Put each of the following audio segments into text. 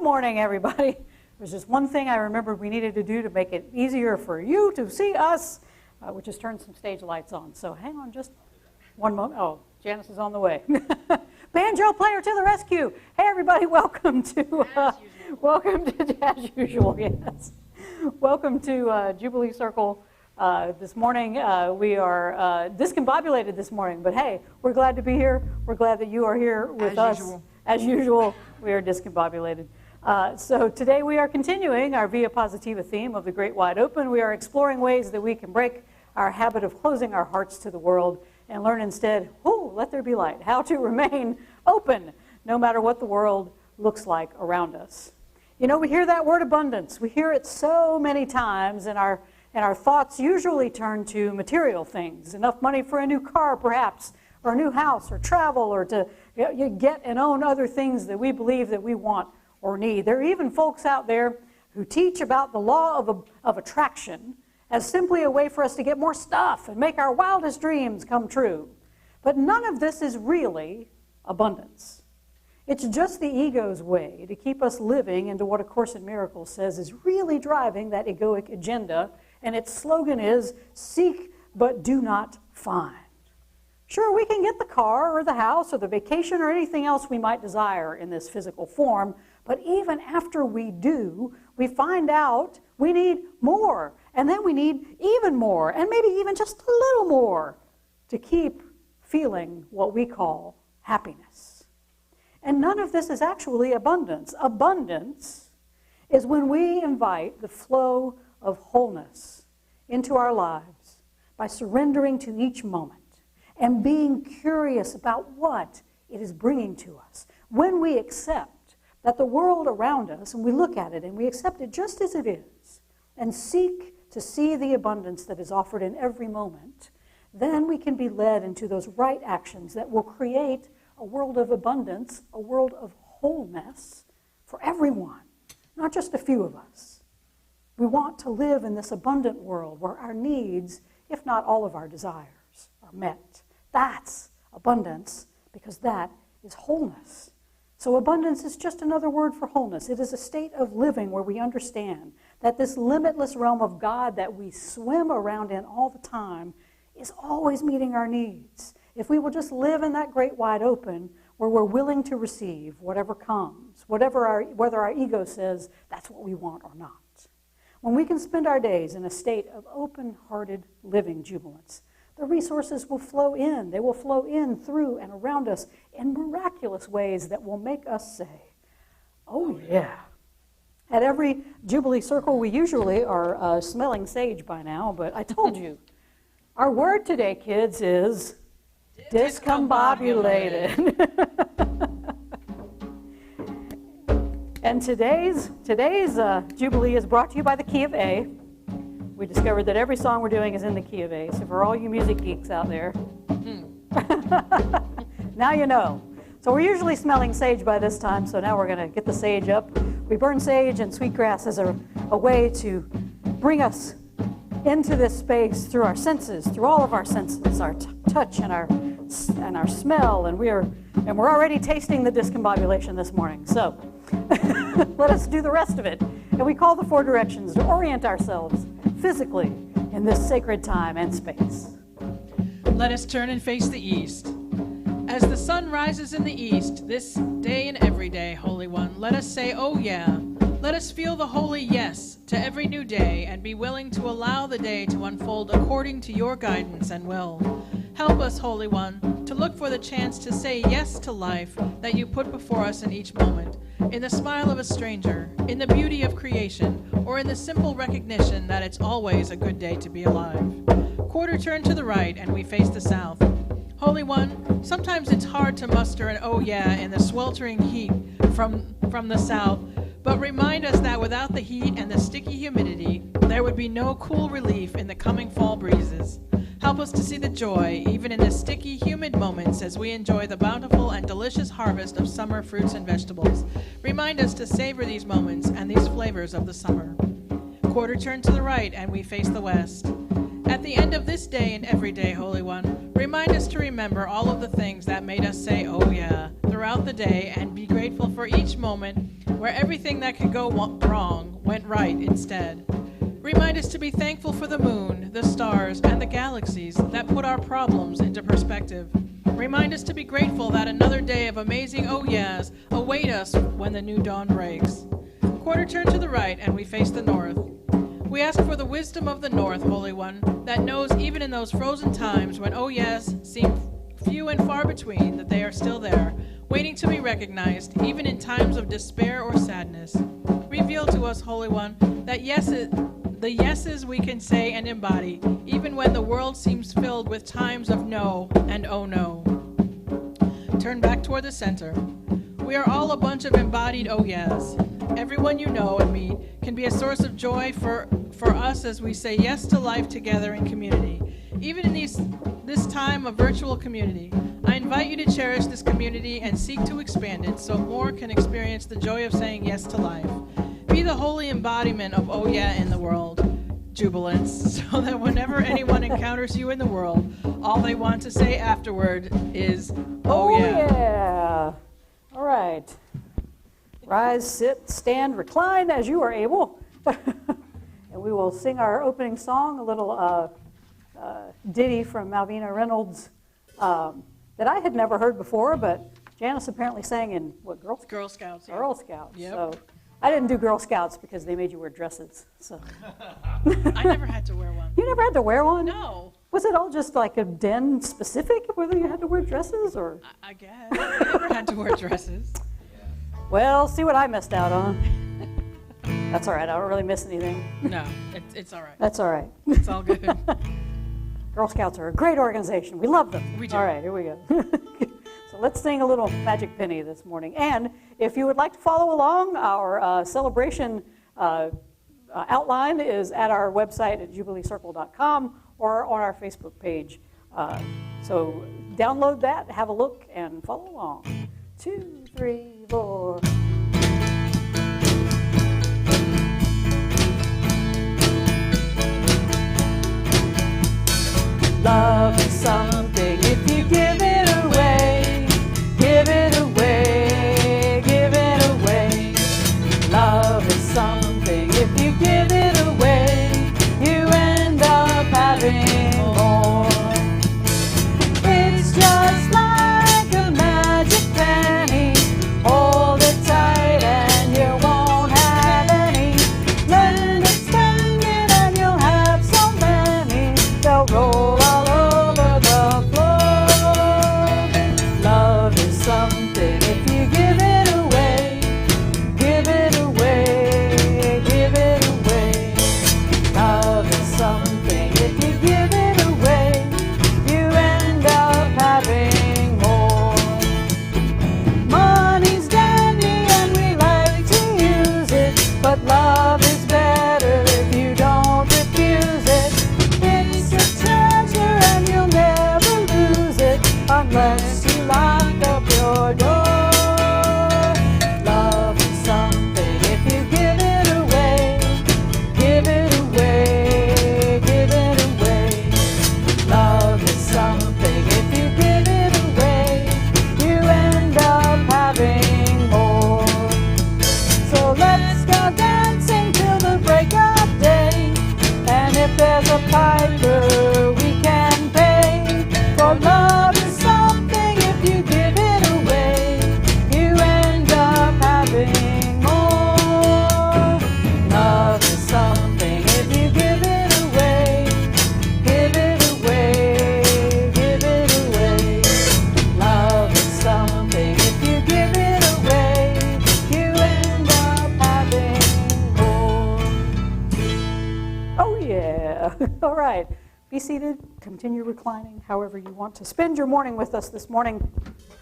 morning, everybody. There's just one thing I remembered we needed to do to make it easier for you to see us, which is turn some stage lights on. So hang on just one moment. Oh, Janice is on the way. Banjo player to the rescue. Hey, everybody, welcome to as usual. Yes, welcome to Jubilee Circle. This morning we are discombobulated this morning, but hey, we're glad to be here. We're glad that you are here with us. As usual, we are discombobulated. So today we are continuing our Via Positiva theme of the Great Wide Open. We are exploring ways that we can break our habit of closing our hearts to the world and learn instead, let there be light, how to remain open no matter what the world looks like around us. You know, we hear that word abundance. We hear it so many times, and our thoughts usually turn to material things, enough money for a new car perhaps, or a new house, or travel, or to get and own other things that we believe that we want or need. There are even folks out there who teach about the law of attraction as simply a way for us to get more stuff and make our wildest dreams come true. But none of this is really abundance. It's just the ego's way to keep us living into what A Course in Miracles says is really driving that egoic agenda, and its slogan is, seek but do not find. Sure, we can get the car or the house or the vacation or anything else we might desire in this physical form, but even after we do, we find out we need more, and then we need even more, and maybe even just a little more to keep feeling what we call happiness. And none of this is actually abundance. Abundance is when we invite the flow of wholeness into our lives by surrendering to each moment and being curious about what it is bringing to us. When we accept that the world around us, and we look at it and we accept it just as it is, and seek to see the abundance that is offered in every moment, then we can be led into those right actions that will create a world of abundance, a world of wholeness for everyone, not just a few of us. We want to live in this abundant world where our needs, if not all of our desires, are met. That's abundance, because that is wholeness. So abundance is just another word for wholeness. It is a state of living where we understand that this limitless realm of God that we swim around in all the time is always meeting our needs. If we will just live in that great wide open where we're willing to receive whatever comes, whether our ego says that's what we want or not. When we can spend our days in a state of open-hearted living jubilance, the resources will flow in. They will flow in, through, and around us in miraculous ways that will make us say, oh yeah. At every Jubilee Circle, we usually are smelling sage by now, but I told you, our word today, kids, is discombobulated. And today's Jubilee is brought to you by the key of A. We discovered that every song we're doing is in the key of A. So for all you music geeks out there, now you know. So we're usually smelling sage by this time, so now we're going to get the sage up. We burn sage and sweetgrass as a way to bring us into this space through our senses, through all of our senses, our touch and our smell, and we're already tasting the discombobulation this morning. So let us do the rest of it. And we call the four directions to orient ourselves physically in this sacred time and space. Let us turn and face the east. As the sun rises in the east, this day and every day, Holy One, let us say, oh yeah. Let us feel the holy yes to every new day and be willing to allow the day to unfold according to your guidance and will. Help us, Holy One, to look for the chance to say yes to life that you put before us in each moment, in the smile of a stranger, in the beauty of creation, or in the simple recognition that it's always a good day to be alive. Quarter turn to the right and we face the south. Holy One, sometimes it's hard to muster an oh yeah in the sweltering heat from the south, but remind us that without the heat and the sticky humidity, there would be no cool relief in the coming fall breezes. Help us to see the joy, even in the sticky, humid moments as we enjoy the bountiful and delicious harvest of summer fruits and vegetables. Remind us to savor these moments and these flavors of the summer. Quarter turn to the right and we face the west. At the end of this day and every day, Holy One, remind us to remember all of the things that made us say, oh yeah, throughout the day and be grateful for each moment where everything that could go wrong went right instead. Remind us to be thankful for the moon, the stars, and the galaxies that put our problems into perspective. Remind us to be grateful that another day of amazing oh yeahs await us when the new dawn breaks. Quarter turn to the right and we face the north. We ask for the wisdom of the North, Holy One, that knows even in those frozen times when oh yes seem few and far between, that they are still there, waiting to be recognized, even in times of despair or sadness. Reveal to us, Holy One, that the yeses we can say and embody, even when the world seems filled with times of no and oh no. Turn back toward the center. We are all a bunch of embodied oh yes. Everyone you know and meet can be a source of joy for us as we say yes to life together in community. Even in this time of virtual community, I invite you to cherish this community and seek to expand it so more can experience the joy of saying yes to life. Be the holy embodiment of oh yeah in the world, jubilance, so that whenever anyone encounters you in the world, all they want to say afterward is oh yeah. Yeah. All right. Rise, sit, stand, recline as you are able. And we will sing our opening song, a little ditty from Malvina Reynolds that I had never heard before, but Janice apparently sang in, what, Girl Scouts? Girl Scouts. Yeah. Girl Scouts. Yep. So I didn't do Girl Scouts because they made you wear dresses. So I never had to wear one. You never had to wear one? No. Was it all just like a den specific, whether you had to wear dresses or? I guess. I never had to wear dresses. Well, see what I missed out on. That's all right. I don't really miss anything. No, it's all right. That's all right. It's all good. Girl Scouts are a great organization. We love them. We do. All right, here we go. So let's sing a little Magic Penny this morning. And if you would like to follow along, our celebration outline is at our website at jubileecircle.com or on our Facebook page. So download that, have a look, and follow along. 2, 3, 4. Love is something if you give it away, give it away, give it away. Love is something if you give it away, you end up having more. It's just like a magic penny, hold it tight and you won't have any. Learn to spend it and you'll have so many, they'll roll all over the floor. Love is something if you give it away, give it away, give it away. Love is something if you give it away, you end up having more. Money's dandy and we like to use it, but love is better if you don't refuse it. It's a treasure and you'll never lose it unless you lock up your door. Love is something if you give it away, give it away, give it away. Love is something if you give it away, you end up having more. So let's go dancing till the break of day, and if there's a piper we can pay. For love is something if you give it away, you end up having more. Love is something if you give it away, give it away, give it away. Love is something if you give it away, you end up having more. Oh yeah. All right. Be seated, continue reclining, however you want to spend your morning with us this morning.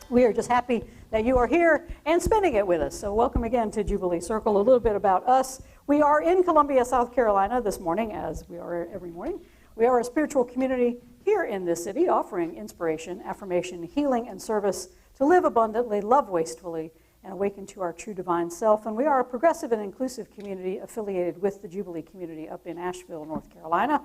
We are just happy that you are here and spending it with us. So welcome again to Jubilee Circle. A little bit about us. We are in Columbia, South Carolina this morning, as we are every morning. We are a spiritual community here in this city, offering inspiration, affirmation, healing, and service to live abundantly, love wastefully, and awaken to our true divine self. And we are a progressive and inclusive community affiliated with the Jubilee community up in Asheville, North Carolina.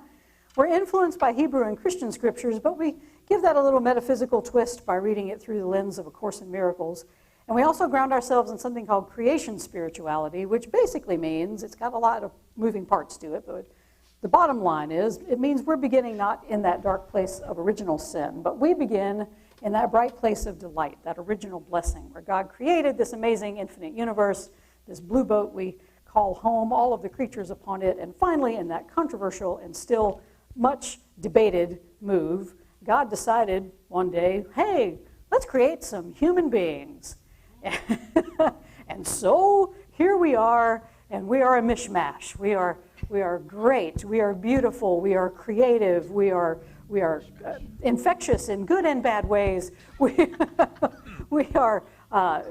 We're influenced by Hebrew and Christian scriptures, but we give that a little metaphysical twist by reading it through the lens of A Course in Miracles. And we also ground ourselves in something called creation spirituality, which basically means, it's got a lot of moving parts to it, but the bottom line is, it means we're beginning not in that dark place of original sin, but we begin in that bright place of delight, that original blessing, where God created this amazing infinite universe, this blue boat we call home, all of the creatures upon it, and finally, in that controversial and still much debated move, God decided one day, hey, let's create some human beings. And so here we are, and we are a mishmash. We are great. We are beautiful. We are creative. We are infectious in good and bad ways. We are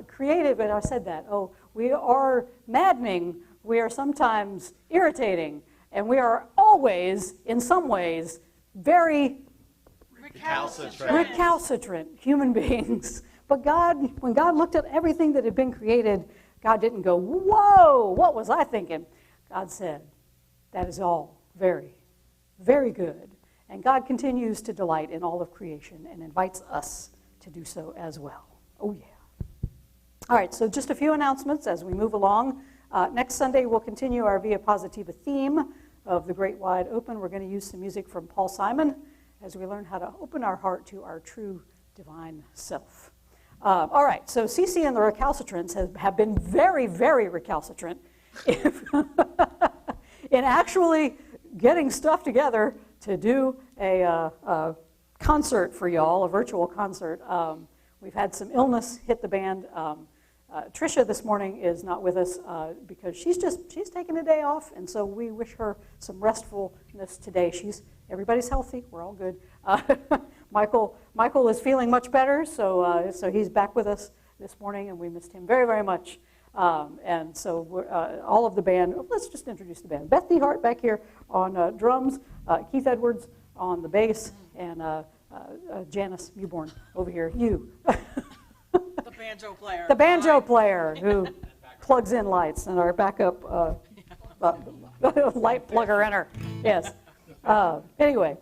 creative, and I said that. Oh, we are maddening. We are sometimes irritating, and we are always, in some ways, very recalcitrant human beings. But God, when God looked at everything that had been created, God didn't go, whoa, what was I thinking? God said, that is all very, very good. And God continues to delight in all of creation and invites us to do so as well. Oh, yeah. All right, so just a few announcements as we move along. Next Sunday, we'll continue our Via Positiva theme of the Great Wide Open. We're going to use some music from Paul Simon as we learn how to open our heart to our true divine self. All right, so Cece and the recalcitrants have been very, very recalcitrant in actually getting stuff together to do a concert for y'all, a virtual concert. We've had some illness hit the band. Tricia this morning is not with us because she's taking a day off, and so we wish her some restfulness today. Everybody's healthy. We're all good. Michael is feeling much better, so he's back with us this morning, and we missed him very, very much. And so all of the band, let's just introduce the band. Beth DeHart back here on drums, Keith Edwards on the bass, and Janice Mewborn over here. The banjo player. The banjo player who plugs in lights, and our backup light plugger inner. Yes. Anyway,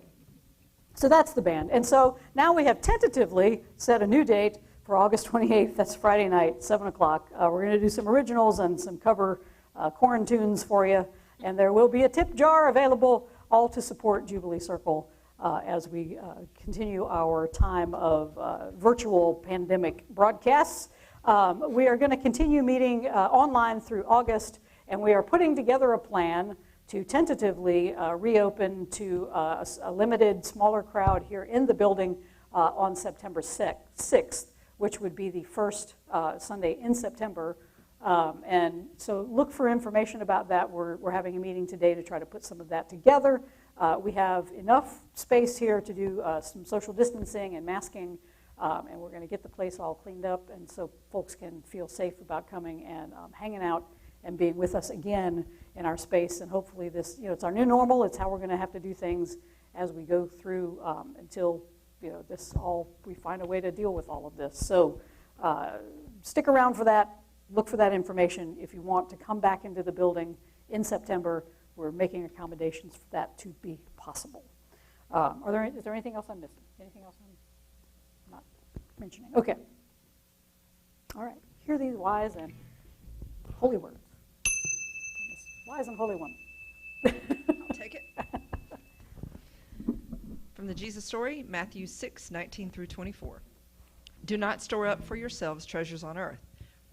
so that's the band. And so now we have tentatively set a new date for August 28th. That's Friday night, 7 o'clock. We're going to do some originals and some cover corn tunes for you. And there will be a tip jar available, all to support Jubilee Circle as we continue our time of virtual pandemic broadcasts. We are going to continue meeting online through August, and we are putting together a plan to tentatively reopen to a limited, smaller crowd here in the building on September 6th, which would be the first Sunday in September. And so look for information about that. We're having a meeting today to try to put some of that together. We have enough space here to do some social distancing and masking, and we're going to get the place all cleaned up, and so folks can feel safe about coming and hanging out and being with us again in our space. And hopefully this, it's our new normal. It's how we're going to have to do things as we go through until, we find a way to deal with all of this. So stick around for that. Look for that information. If you want to come back into the building in September, we're making accommodations for that to be possible. Is there anything else I'm missing? Anything else I'm not mentioning? Okay. All right. Hear these wise and holy words. Wise and holy one. I'll take it. From the Jesus Story, Matthew 6:19 through 24. Do not store up for yourselves treasures on earth,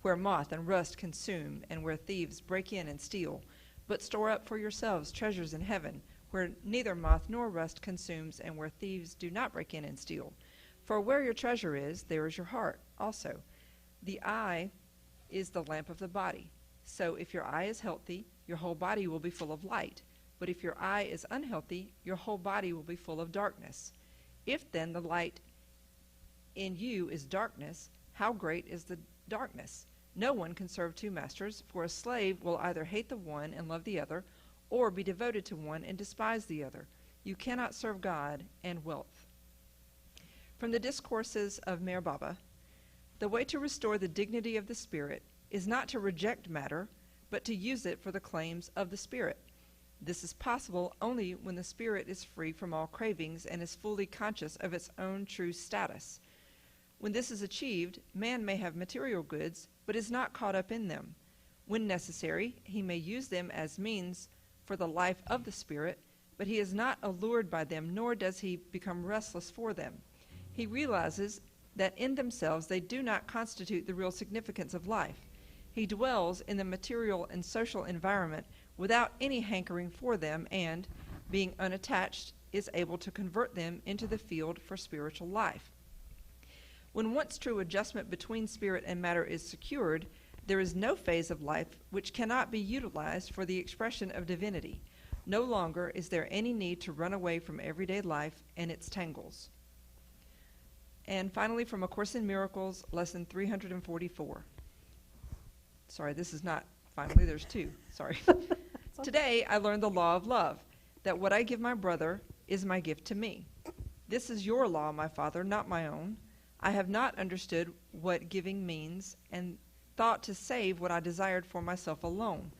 where moth and rust consume, and where thieves break in and steal. But store up for yourselves treasures in heaven, where neither moth nor rust consumes, and where thieves do not break in and steal. For where your treasure is, there is your heart also. The eye is the lamp of the body. So if your eye is healthy, your whole body will be full of light. But if your eye is unhealthy, your whole body will be full of darkness. If then the light in you is darkness, how great is the darkness? No one can serve two masters, for a slave will either hate the one and love the other, or be devoted to one and despise the other. You cannot serve God and wealth. From the Discourses of Meher Baba, the way to restore the dignity of the spirit is not to reject matter, but to use it for the claims of the spirit. This is possible only when the spirit is free from all cravings and is fully conscious of its own true status. When this is achieved, man may have material goods, but is not caught up in them. When necessary, he may use them as means for the life of the Spirit, but he is not allured by them, nor does he become restless for them. He realizes that in themselves they do not constitute the real significance of life. He dwells in the material and social environment without any hankering for them, and, being unattached, is able to convert them into the field for spiritual life. When once true adjustment between spirit and matter is secured, there is no phase of life which cannot be utilized for the expression of divinity. No longer is there any need to run away from everyday life and its tangles. And finally, from A Course in Miracles, lesson 344. Sorry, this is not finally, there's two. Sorry. Today, I learned the law of love, that what I give my brother is my gift to me. This is your law, my Father, not my own. I have not understood what giving means, and thought to save what I desired for myself alone.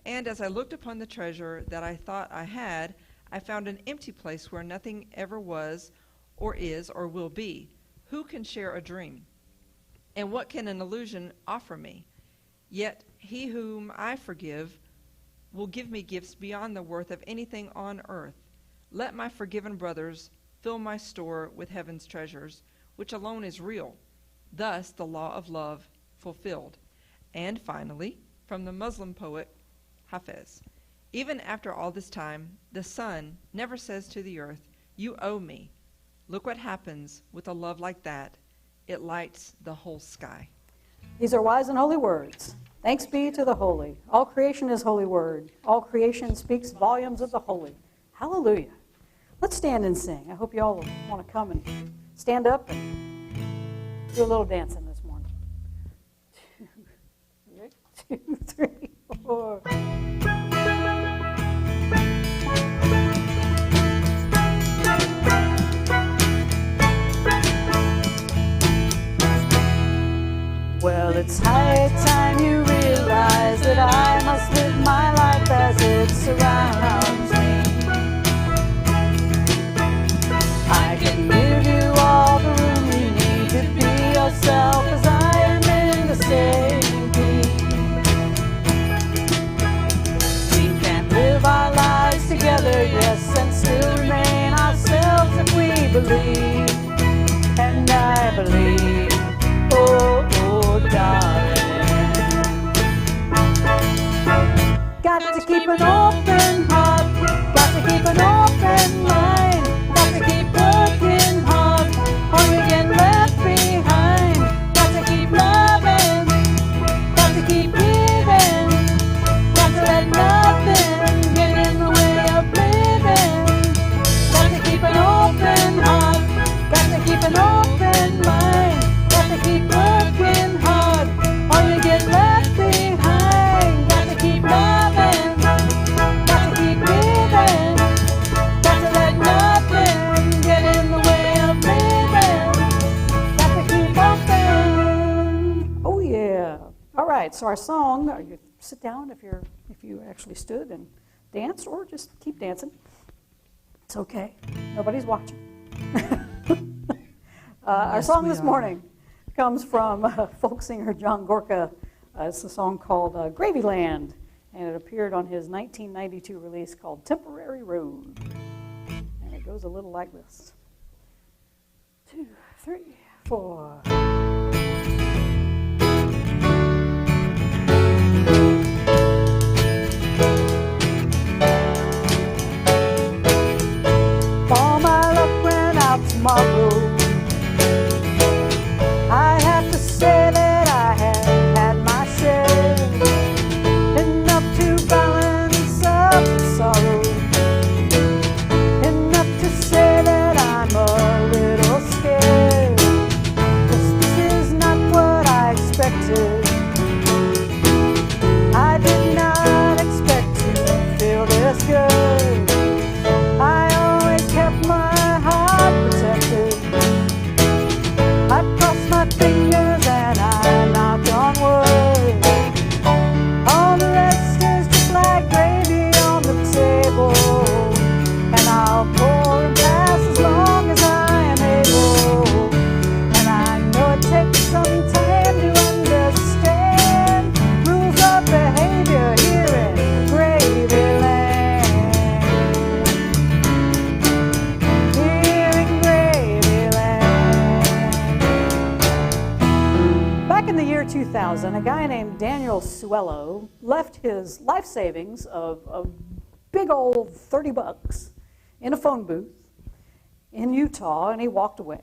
And as I looked upon the treasure that I thought I had, I found an empty place where nothing ever was, or is, or will be. Who can share a dream? And what can an illusion offer me? Yet he whom I forgive will give me gifts beyond the worth of anything on earth. Let my forgiven brothers fill my store with heaven's treasures, which alone is real. Thus the law of love fulfilled. And finally, from the Muslim poet Hafiz, even after all this time, the sun never says to the earth, you owe me. Look what happens with a love like that. It lights the whole sky. These are wise and holy words. Thanks be to the holy. All creation is holy word. All creation speaks volumes of the holy. Hallelujah. Let's stand and sing. I hope you all want to come and stand up and do a little dancing this morning. 2, 3, 4. Well, it's high time you realize that I must live my life as it surrounds me. I can give you all the room you need to be yourself as I am in the same key. We can live our lives together, yes, and still remain ourselves if we believe. And I believe, oh, darling. Got to keep an open heart, got to keep an open mind, got to keep working hard, or you get left behind. Got to keep loving, got to keep breathing, got to let nothing get in the way of living. Got to keep an open heart, got to keep an open mind, got to keep working hard, or you get left behind. Got to keep loving, got to keep breathing, got to let nothing get in the way of living. Got to keep open. Oh yeah. All right. So our song. You sit down if you actually stood and danced, or just keep dancing. It's okay. Nobody's watching. Our song this morning comes from folk singer John Gorka. It's a song called Gravyland, and it appeared on his 1992 release called Temporary Road. And it goes a little like this. 2, 3, 4. All my luck ran out tomorrow. I have to say that I have had my share, enough to balance up the sorrow, enough to say that I'm a little scared. Just Daniel Suello left his life savings of a big old $30 in a phone booth in Utah, and he walked away.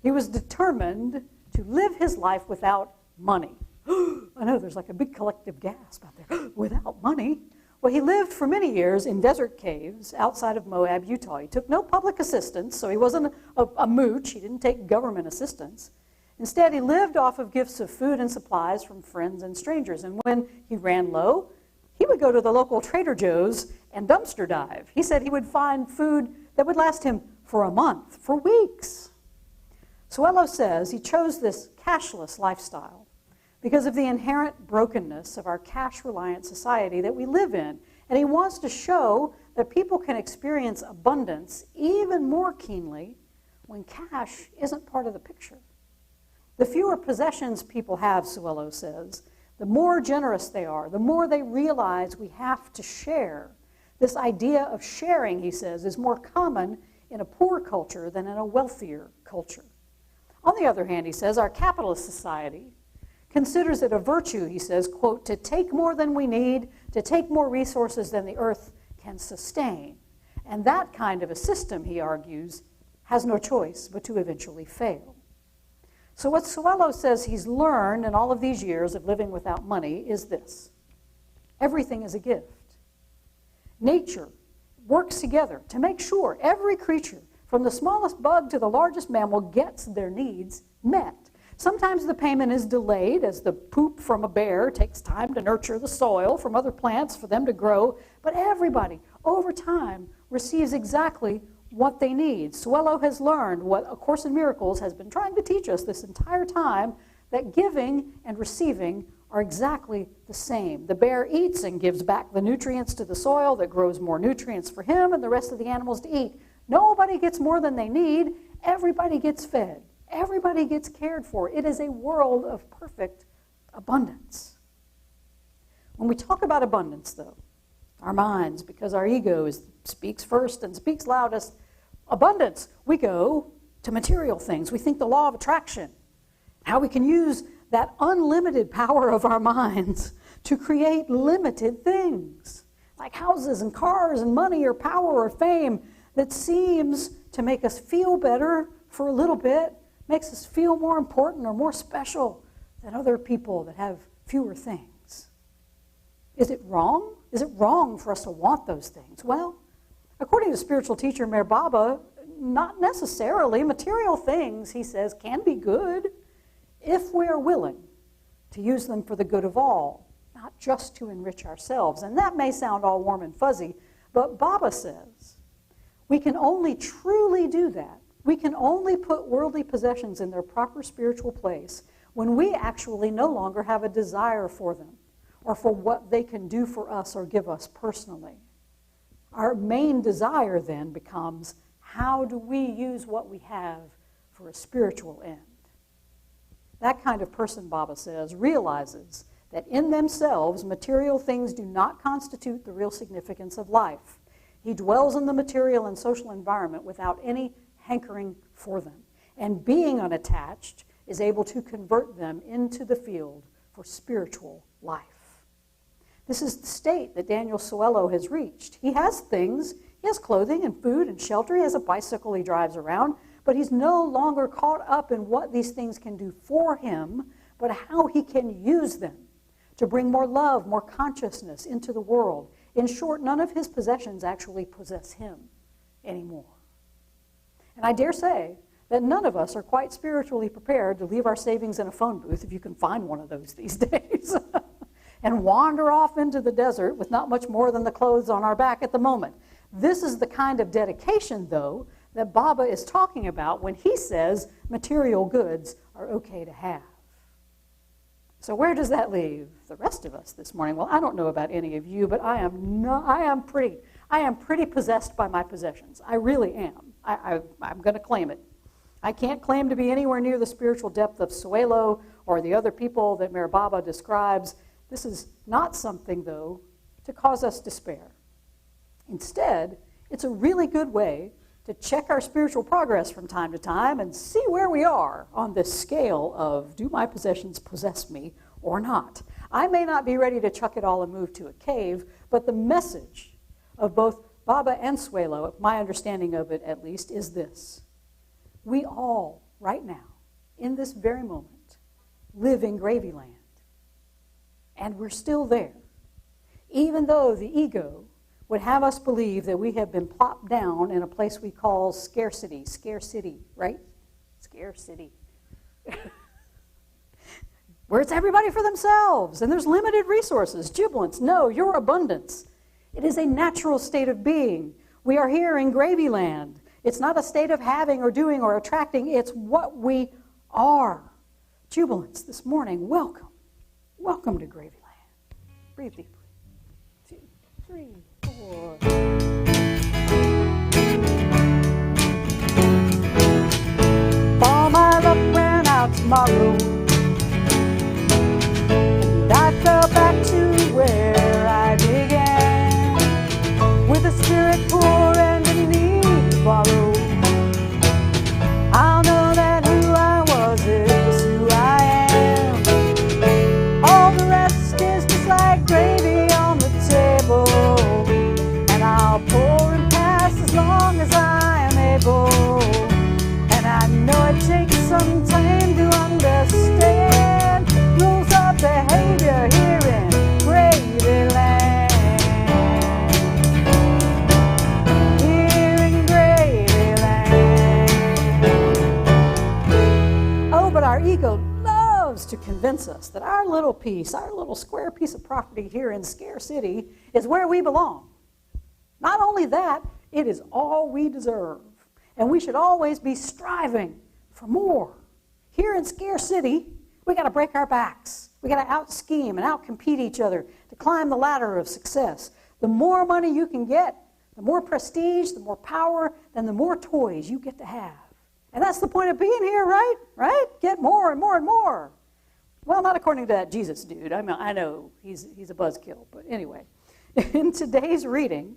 He was determined to live his life without money. I know there's like a big collective gasp out there. Without money? Well, he lived for many years in desert caves outside of Moab, Utah. He took no public assistance, so he wasn't a mooch. He didn't take government assistance. Instead, he lived off of gifts of food and supplies from friends and strangers. And when he ran low, he would go to the local Trader Joe's and dumpster dive. He said he would find food that would last him for a month, for weeks. Suello says he chose this cashless lifestyle because of the inherent brokenness of our cash-reliant society that we live in. And he wants to show that people can experience abundance even more keenly when cash isn't part of the picture. The fewer possessions people have, Suello says, the more generous they are, the more they realize we have to share. This idea of sharing, he says, is more common in a poor culture than in a wealthier culture. On the other hand, he says, our capitalist society considers it a virtue, he says, quote, to take more than we need, to take more resources than the earth can sustain. And that kind of a system, he argues, has no choice but to eventually fail. So what Suello says he's learned in all of these years of living without money is this: everything is a gift. Nature works together to make sure every creature, from the smallest bug to the largest mammal, gets their needs met. Sometimes the payment is delayed, as the poop from a bear takes time to nurture the soil from other plants for them to grow, but everybody, over time, receives exactly what they need. Suello has learned what A Course in Miracles has been trying to teach us this entire time, that giving and receiving are exactly the same. The bear eats and gives back the nutrients to the soil that grows more nutrients for him and the rest of the animals to eat. Nobody gets more than they need. Everybody gets fed. Everybody gets cared for. It is a world of perfect abundance. When we talk about abundance, though, our minds, because our ego speaks first and speaks loudest, abundance, we go to material things. We think the law of attraction, how we can use that unlimited power of our minds to create limited things, like houses and cars and money or power or fame, that seems to make us feel better for a little bit, makes us feel more important or more special than other people that have fewer things. Is it wrong? Is it wrong for us to want those things? Well, according to spiritual teacher Meher Baba, not necessarily. Material things, he says, can be good if we are willing to use them for the good of all, not just to enrich ourselves. And that may sound all warm and fuzzy, but Baba says we can only truly do that. We can only put worldly possessions in their proper spiritual place when we actually no longer have a desire for them or for what they can do for us or give us personally. Our main desire then becomes, how do we use what we have for a spiritual end? That kind of person, Baba says, realizes that in themselves, material things do not constitute the real significance of life. He dwells in the material and social environment without any hankering for them. And being unattached is able to convert them into the field for spiritual life. This is the state that Daniel Suello has reached. He has things, he has clothing and food and shelter, he has a bicycle he drives around, but he's no longer caught up in what these things can do for him, but how he can use them to bring more love, more consciousness into the world. In short, none of his possessions actually possess him anymore. And I dare say that none of us are quite spiritually prepared to leave our savings in a phone booth, if you can find one of those these days, and wander off into the desert with not much more than the clothes on our back at the moment. This is the kind of dedication, though, that Baba is talking about when he says material goods are okay to have. So where does that leave the rest of us this morning? Well, I don't know about any of you, but I am pretty possessed by my possessions. I really am. I'm going to claim it. I can't claim to be anywhere near the spiritual depth of Suello or the other people that Meher Baba describes. This is not something, though, to cause us despair. Instead, it's a really good way to check our spiritual progress from time to time and see where we are on this scale of, do my possessions possess me or not? I may not be ready to chuck it all and move to a cave, but the message of both Baba and Suelo, my understanding of it at least, is this. We all, right now, in this very moment, live in gravy land. And we're still there. Even though the ego would have us believe that we have been plopped down in a place we call scarcity, right? Scarcity. Where it's everybody for themselves, and there's limited resources. Jubilance, no, your abundance. It is a natural state of being. We are here in gravy land. It's not a state of having or doing or attracting. It's what we are. Jubilance, this morning, welcome. Welcome to gravy land. Breathe deeply. 2, 3, 4. All my luck ran out tomorrow, and I fell back to where I began, with a spirit poor and a need to borrow. I'll know that who I was is who I am. All the rest is just like gravy on the table, and I'll pour and pass as long as I am able. And I know it takes some time to understand rules of behavior here in gravy land. Here in gravy land. Oh, but our ego loves to convince us that our little piece, our little square piece of property here in Scare City is where we belong. Not only that, it is all we deserve. And we should always be striving for more. Here in Scare City, we got to break our backs. We got to out-scheme and out-compete each other to climb the ladder of success. The more money you can get, the more prestige, the more power, then the more toys you get to have. And that's the point of being here, right? Right? Get more and more and more. Well, not according to that Jesus dude. I mean, I know he's a buzzkill, but anyway. In today's reading,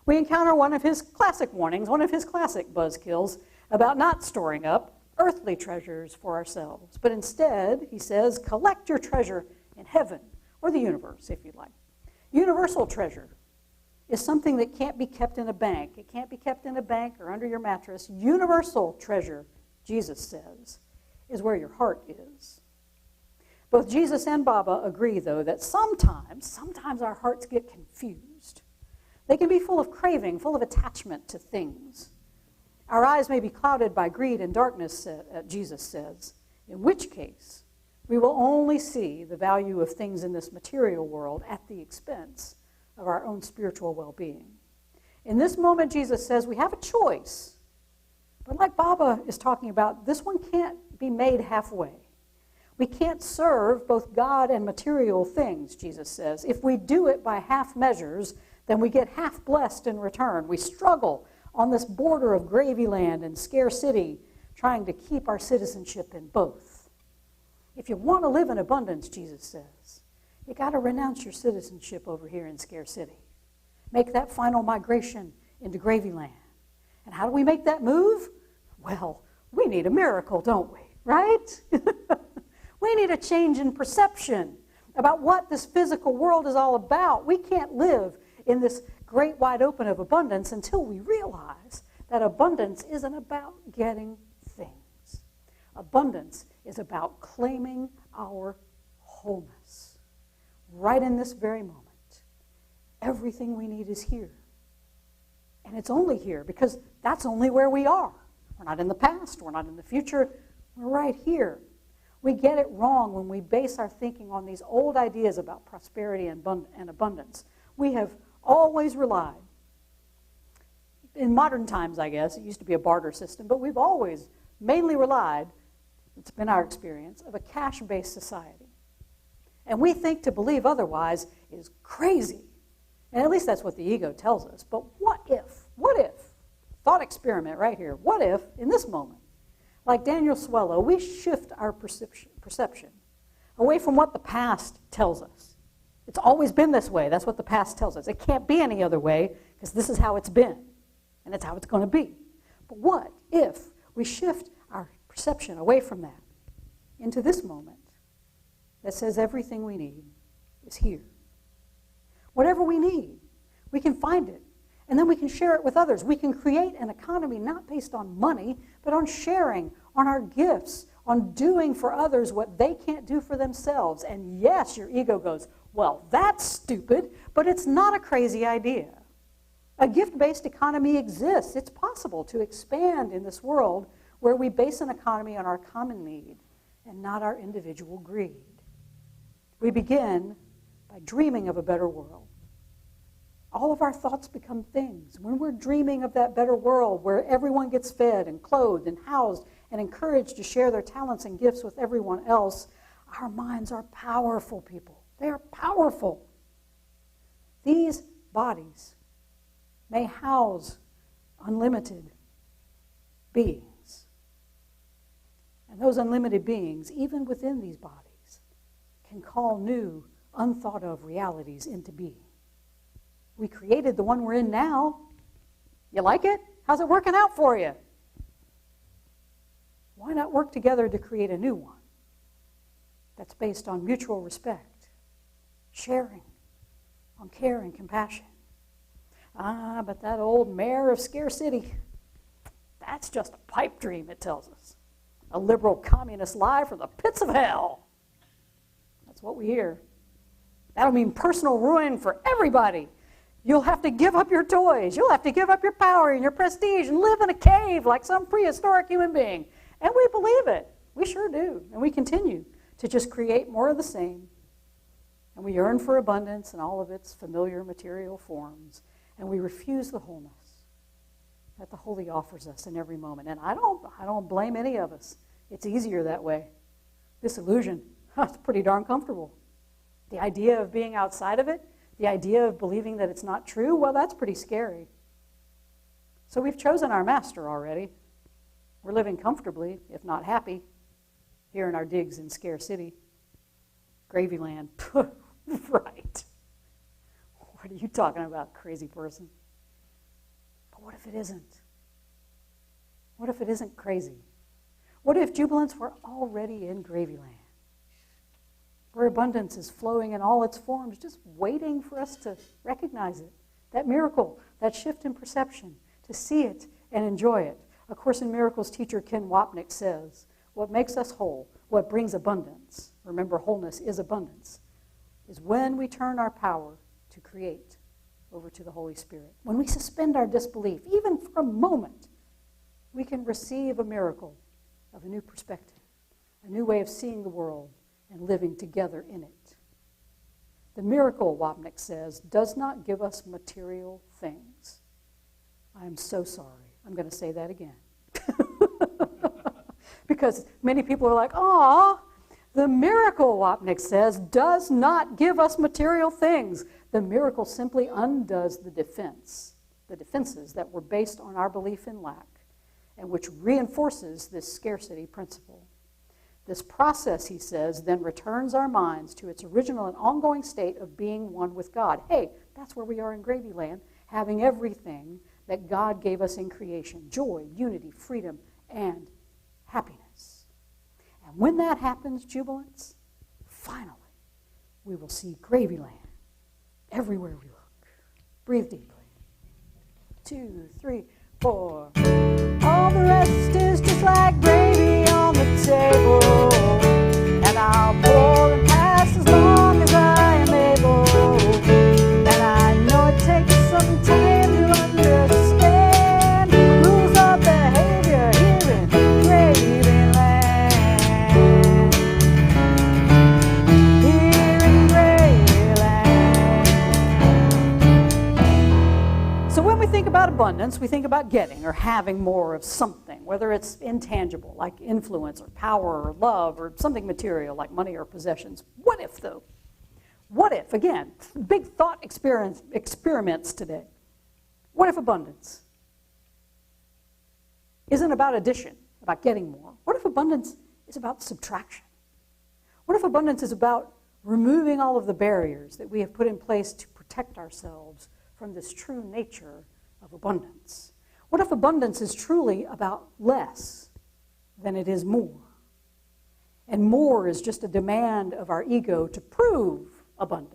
we encounter one of his classic warnings, one of his classic buzzkills about not storing up earthly treasures for ourselves. But instead, he says, collect your treasure in heaven, or the universe, if you like. Universal treasure is something that can't be kept in a bank. It can't be kept in a bank or under your mattress. Universal treasure, Jesus says, is where your heart is. Both Jesus and Baba agree, though, that sometimes our hearts get confused. They can be full of craving, full of attachment to things. Our eyes may be clouded by greed and darkness, Jesus says, in which case we will only see the value of things in this material world at the expense of our own spiritual well-being. In this moment, Jesus says we have a choice. But like Baba is talking about, this one can't be made halfway. We can't serve both God and material things, Jesus says. If we do it by half measures, then we get half blessed in return. We struggle on this border of gravy land and Scare City, trying to keep our citizenship in both. If you want to live in abundance, Jesus says, you got to renounce your citizenship over here in Scare City. Make that final migration into gravy land. And how do we make that move? Well, we need a miracle, don't we? Right? We need a change in perception about what this physical world is all about. We can't live in this great wide open of abundance until we realize that abundance isn't about getting things. Abundance is about claiming our wholeness. Right in this very moment, everything we need is here. And it's only here because that's only where we are. We're not in the past, we're not in the future, we're right here. We get it wrong when we base our thinking on these old ideas about prosperity and abundance. We have always relied, in modern times, I guess, it used to be a barter system, but we've always mainly relied, it's been our experience, of a cash-based society. And we think to believe otherwise is crazy. And at least that's what the ego tells us. But what if, thought experiment right here, what if, in this moment, like Daniel Suelo, we shift our perception away from what the past tells us. It's always been this way. That's what the past tells us. It can't be any other way because this is how it's been, and it's how it's going to be. But what if we shift our perception away from that into this moment that says everything we need is here. Whatever we need, we can find it. And then we can share it with others. We can create an economy not based on money, but on sharing, on our gifts, on doing for others what they can't do for themselves. And yes, your ego goes, well, that's stupid, but it's not a crazy idea. A gift-based economy exists. It's possible to expand in this world where we base an economy on our common need and not our individual greed. We begin by dreaming of a better world. All of our thoughts become things. When we're dreaming of that better world where everyone gets fed and clothed and housed and encouraged to share their talents and gifts with everyone else, our minds are powerful, people. They are powerful. These bodies may house unlimited beings. And those unlimited beings, even within these bodies, can call new, unthought of realities into being. We created the one we're in now. You like it? How's it working out for you? Why not work together to create a new one that's based on mutual respect, sharing, on care and compassion? But that old mayor of Scare City, that's just a pipe dream, it tells us. A liberal communist lie from the pits of hell. That's what we hear. That'll mean personal ruin for everybody. You'll have to give up your toys. You'll have to give up your power and your prestige and live in a cave like some prehistoric human being. And we believe it. We sure do. And we continue to just create more of the same. And we yearn for abundance in all of its familiar material forms. And we refuse the wholeness that the Holy offers us in every moment. And I don't blame any of us. It's easier that way. This illusion, it's pretty darn comfortable. The idea of being outside of it, the idea of believing that it's not true, well, that's pretty scary. So we've chosen our master already. We're living comfortably, if not happy, here in our digs in Scare City. Gravyland. Right. What are you talking about, crazy person? But what if it isn't? What if it isn't crazy? What if jubilants were already in Gravyland? Where abundance is flowing in all its forms, just waiting for us to recognize it. That miracle, that shift in perception, to see it and enjoy it. A Course in Miracles teacher Ken Wapnick says, what makes us whole, what brings abundance, remember wholeness is abundance, is when we turn our power to create over to the Holy Spirit. When we suspend our disbelief, even for a moment, we can receive a miracle of a new perspective, a new way of seeing the world and living together in it. The miracle, Wapnick says, does not give us material things. I am so sorry. I'm going to say that again. Because many people are like, "Aw, the miracle," Wapnick says, does not give us material things. The miracle simply undoes the defenses that were based on our belief in lack, and which reinforces this scarcity principle. This process, he says, then returns our minds to its original and ongoing state of being one with God. Hey, that's where we are in Gravyland, having everything that God gave us in creation: joy, unity, freedom, and happiness. And when that happens, jubilants, finally, we will see Gravyland everywhere we look. Breathe deeply. 2, 3, 4. All the rest is just like gravy on the table, and I'll pour and pass as long as I am able. And I know it takes some time to understand rules of behavior here in Gravyland. Here in Gravyland. So when we think about abundance, we think about getting or having more of something, whether it's intangible, like influence or power or love, or something material, like money or possessions. What if, though? What if, again, big thought experiments today. What if abundance isn't about addition, about getting more? What if abundance is about subtraction? What if abundance is about removing all of the barriers that we have put in place to protect ourselves from this true nature of abundance? What if abundance is truly about less than it is more? And more is just a demand of our ego to prove abundance.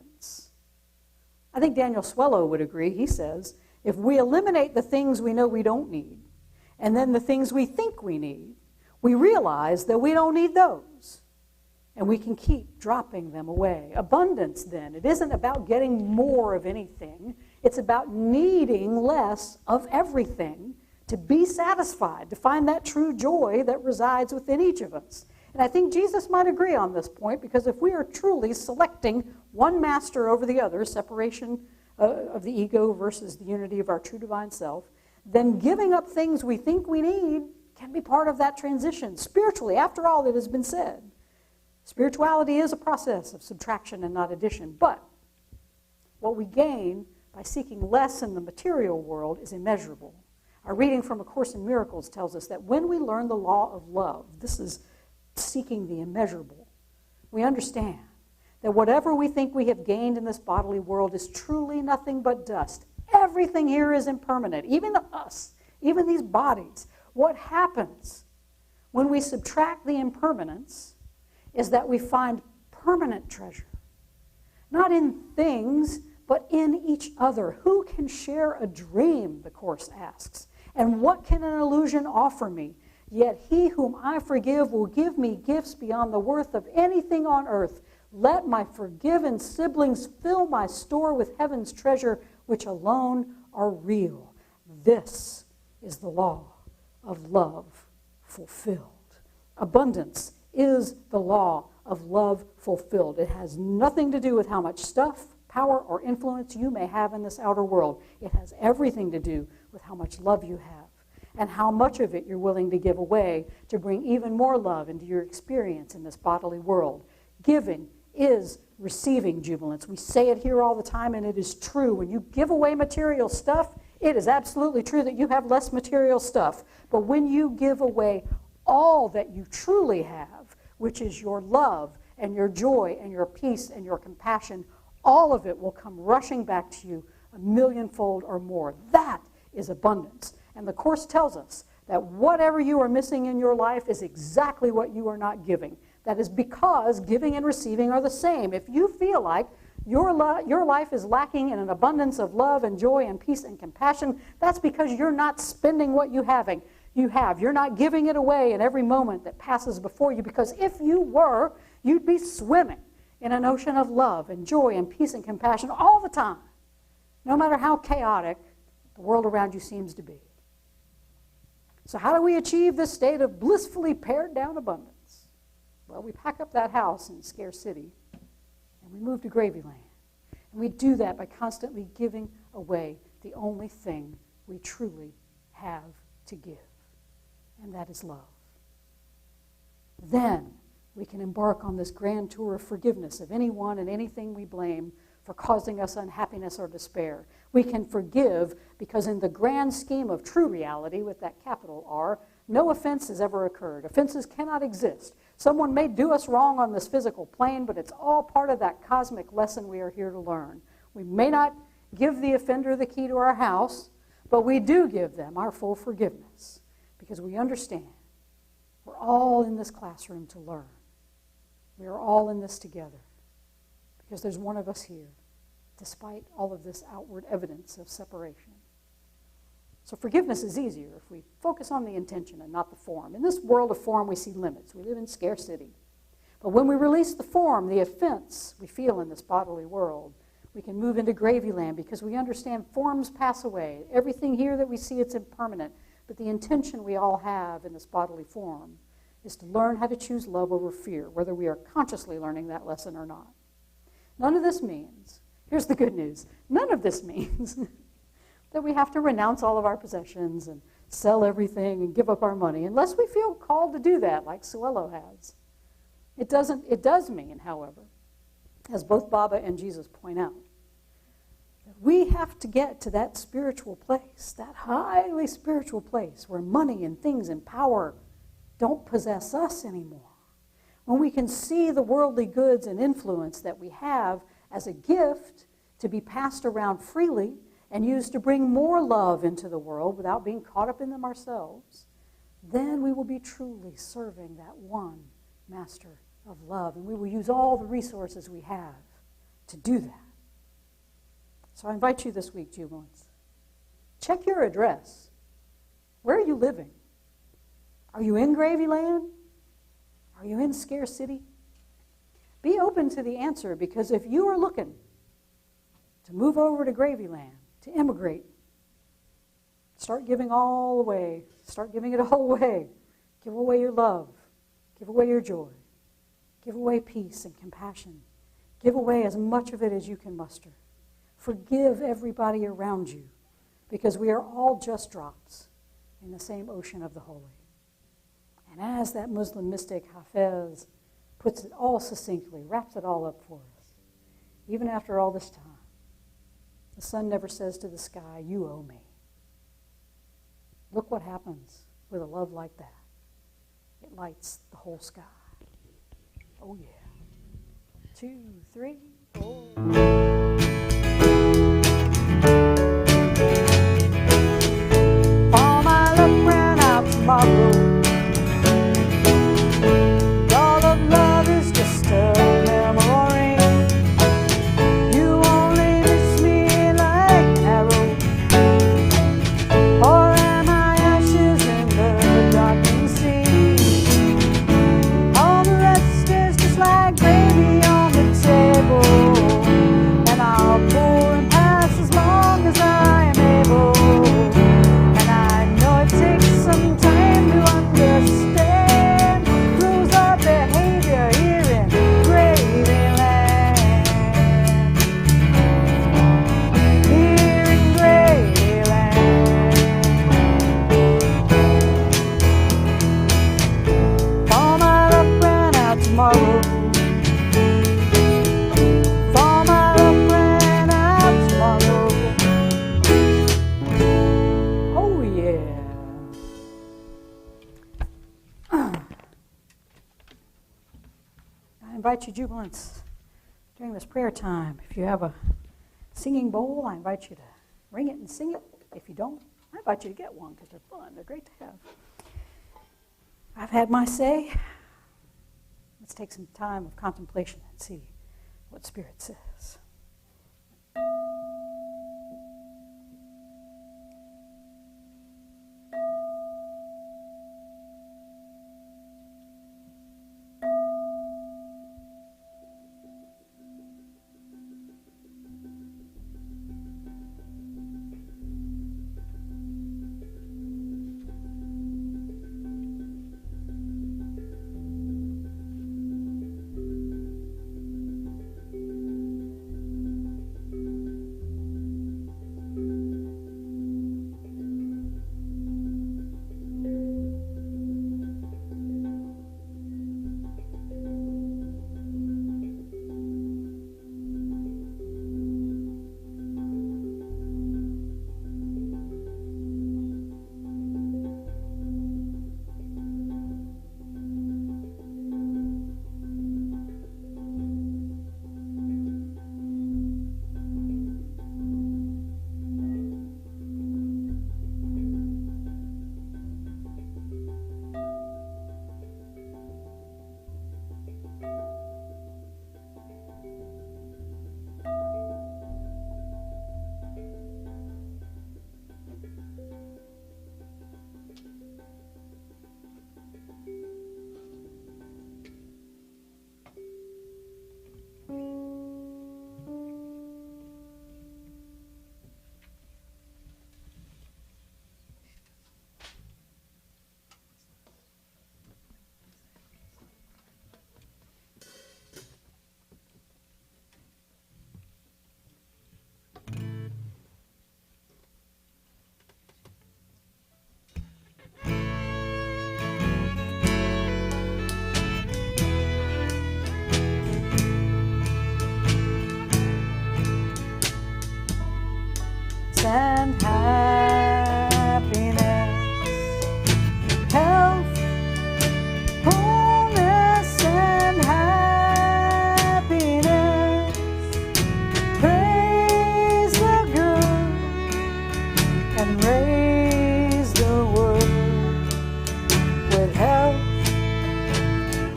I think Daniel Swellow would agree. He says, if we eliminate the things we know we don't need, and then the things we think we need, we realize that we don't need those. And we can keep dropping them away. Abundance, then, it isn't about getting more of anything. It's about needing less of everything to be satisfied, to find that true joy that resides within each of us. And I think Jesus might agree on this point, because if we are truly selecting one master over the other, separation of the ego versus the unity of our true divine self, then giving up things we think we need can be part of that transition. Spiritually, after all that has been said, spirituality is a process of subtraction and not addition. But what we gain by seeking less in the material world is immeasurable. Our reading from A Course in Miracles tells us that when we learn the law of love, this is seeking the immeasurable, we understand that whatever we think we have gained in this bodily world is truly nothing but dust. Everything here is impermanent, even us, even these bodies. What happens when we subtract the impermanence is that we find permanent treasure, not in things, but in each other. Who can share a dream, the Course asks, and what can an illusion offer me? Yet he whom I forgive will give me gifts beyond the worth of anything on earth. Let my forgiven siblings fill my store with heaven's treasure, which alone are real. This is the law of love fulfilled. Abundance is the law of love fulfilled. It has nothing to do with how much stuff, power, or influence you may have in this outer world. It has everything to do with how much love you have and how much of it you're willing to give away to bring even more love into your experience in this bodily world. Giving is receiving jubilance. We say it here all the time, and it is true. When you give away material stuff, it is absolutely true that you have less material stuff. But when you give away all that you truly have, which is your love and your joy and your peace and your compassion, all of it will come rushing back to you a millionfold or more. That is abundance. And the Course tells us that whatever you are missing in your life is exactly what you are not giving. That is because giving and receiving are the same. If you feel like your life is lacking in an abundance of love and joy and peace and compassion, that's because you're not spending what you have. You're not giving it away in every moment that passes before you, because if you were, you'd be swimming in an ocean of love and joy and peace and compassion all the time, no matter how chaotic the world around you seems to be. So how do we achieve this state of blissfully pared down abundance? Well, we pack up that house in Scare City and we move to Gravy Land. And we do that by constantly giving away the only thing we truly have to give, and that is love. Then we can embark on this grand tour of forgiveness of anyone and anything we blame for causing us unhappiness or despair. We can forgive because in the grand scheme of true reality, with that capital R, no offense has ever occurred. Offenses cannot exist. Someone may do us wrong on this physical plane, but it's all part of that cosmic lesson we are here to learn. We may not give the offender the key to our house, but we do give them our full forgiveness because we understand we're all in this classroom to learn. We are all in this together because there's one of us here, despite all of this outward evidence of separation. So forgiveness is easier if we focus on the intention and not the form. In this world of form, we see limits. We live in scarcity. But when we release the form, the offense we feel in this bodily world, we can move into Gravy Land because we understand forms pass away. Everything here that we see, it's impermanent. But the intention we all have in this bodily form is to learn how to choose love over fear, whether we are consciously learning that lesson or not. None of this means, here's the good news, none of this means that we have to renounce all of our possessions and sell everything and give up our money, unless we feel called to do that, like Suello has. It does mean, however, as both Baba and Jesus point out, that we have to get to that spiritual place, that highly spiritual place where money and things and power don't possess us anymore. When we can see the worldly goods and influence that we have as a gift to be passed around freely and used to bring more love into the world without being caught up in them ourselves, then we will be truly serving that one master of love, and we will use all the resources we have to do that. So I invite you this week, Jubilants. Check your address. Where are you living? Are you in Gravy Land? Are you in Scare City? Be open to the answer, because if you are looking to move over to Gravy Land, to immigrate, start giving all away. Start giving it all away. Give away your love. Give away your joy. Give away peace and compassion. Give away as much of it as you can muster. Forgive everybody around you, because we are all just drops in the same ocean of the holy. And as that Muslim mystic Hafez puts it all succinctly, wraps it all up for us, even after all this time, the sun never says to the sky, "You owe me." Look what happens with a love like that. It lights the whole sky. Oh yeah. 2, 3, 4. All my luck ran out tomorrow. All of love is just a memory. You only miss me like an arrow. Or am I ashes in the darkening sea? All the rest is just like gravy on the table, and I'll pour and pass as long as I am able. And I know it takes some time to understand rules of behavior here in Gravy Land. Here in Gravy Land. All my luck ran out tomorrow. All my luck ran out tomorrow. Oh yeah. I invite you, Jubilants, during this prayer time, if you have a singing bowl, I invite you to ring it and sing it. If you don't, I invite you to get one, because they're fun. They're great to have. I've had my say. Let's take some time of contemplation and see what Spirit says. And happiness, health, wholeness, and happiness. Praise the good and raise the word with health,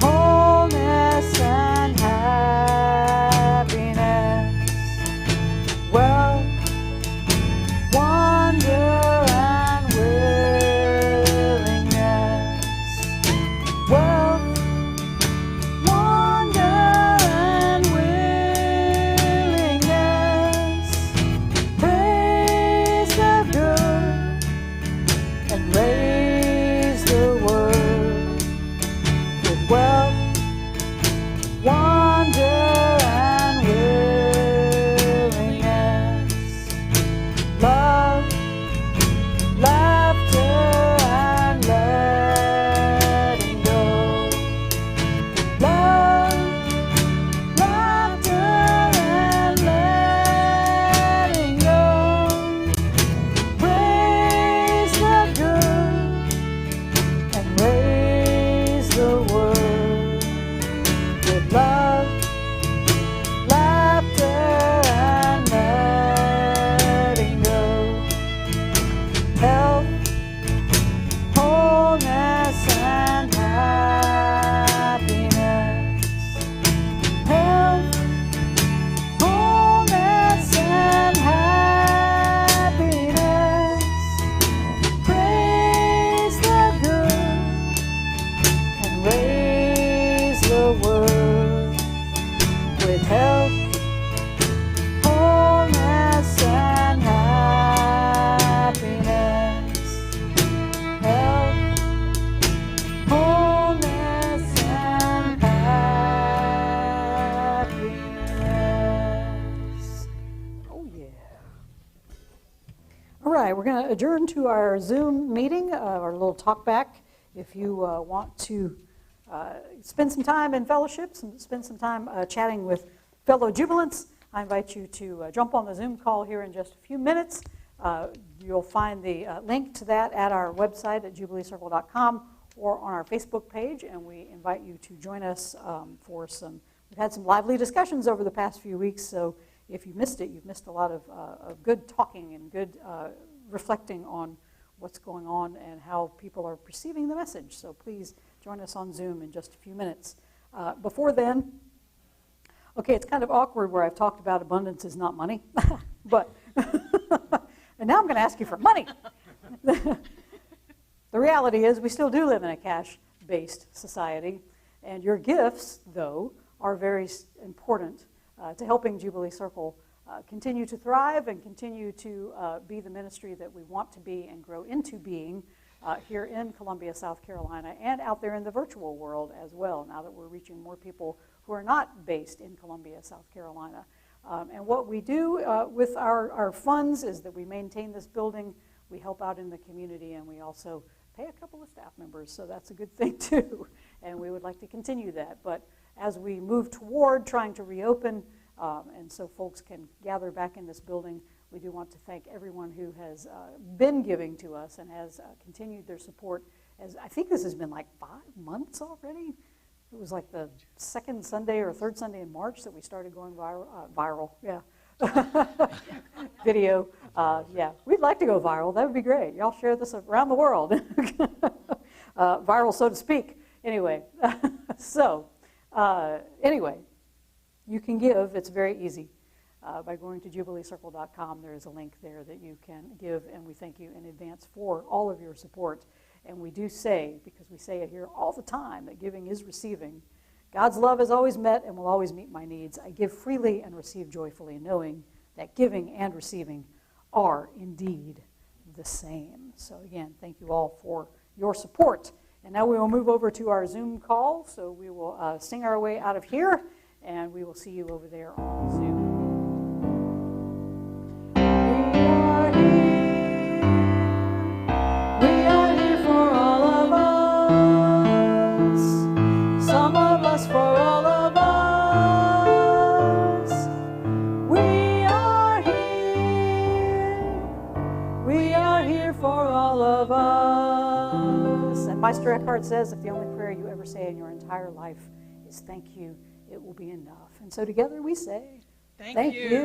wholeness, and happiness. Well, All right, we're going to adjourn to our Zoom meeting, our little talk back. If you want to spend some time in fellowships and spend some time chatting with fellow jubilants, I invite you to jump on the Zoom call here in just a few minutes. You'll find the link to that at our website at jubileecircle.com or on our Facebook page, and we invite you to join us for some. We've had some lively discussions over the past few weeks, so if you missed it, you've missed a lot of good talking and good reflecting on what's going on and how people are perceiving the message. So please join us on Zoom in just a few minutes. Before then, okay, it's kind of awkward where I've talked about abundance is not money, but and now I'm going to ask you for money. The reality is we still do live in a cash-based society, and your gifts, though, are very important to helping Jubilee Circle continue to thrive and continue to be the ministry that we want to be and grow into being here in Columbia, South Carolina, and out there in the virtual world as well, now that we're reaching more people who are not based in Columbia, South Carolina. And what we do with our funds is that we maintain this building, we help out in the community, and we also pay a couple of staff members, so that's a good thing too, and we would like to continue that. But as we move toward trying to reopen and so folks can gather back in this building, we do want to thank everyone who has been giving to us and has continued their support. As I think this has been like 5 months already. It was like the second Sunday or third Sunday in March that we started going viral. Yeah. Video. Yeah, we'd like to go viral. That would be great. Y'all share this around the world. Viral, so to speak. Anyway, so anyway, you can give. It's very easy. By going to jubileecircle.com, there is a link there that you can give, and we thank you in advance for all of your support. And we do say, because we say it here all the time, that giving is receiving. God's love is always met and will always meet my needs. I give freely and receive joyfully, knowing that giving and receiving are indeed the same. So again, thank you all for your support. And now we will move over to our Zoom call. So we will sing our way out of here, and we will see you over there on Zoom. Meister Eckhart says, if the only prayer you ever say in your entire life is thank you, it will be enough. And so together we say, thank you.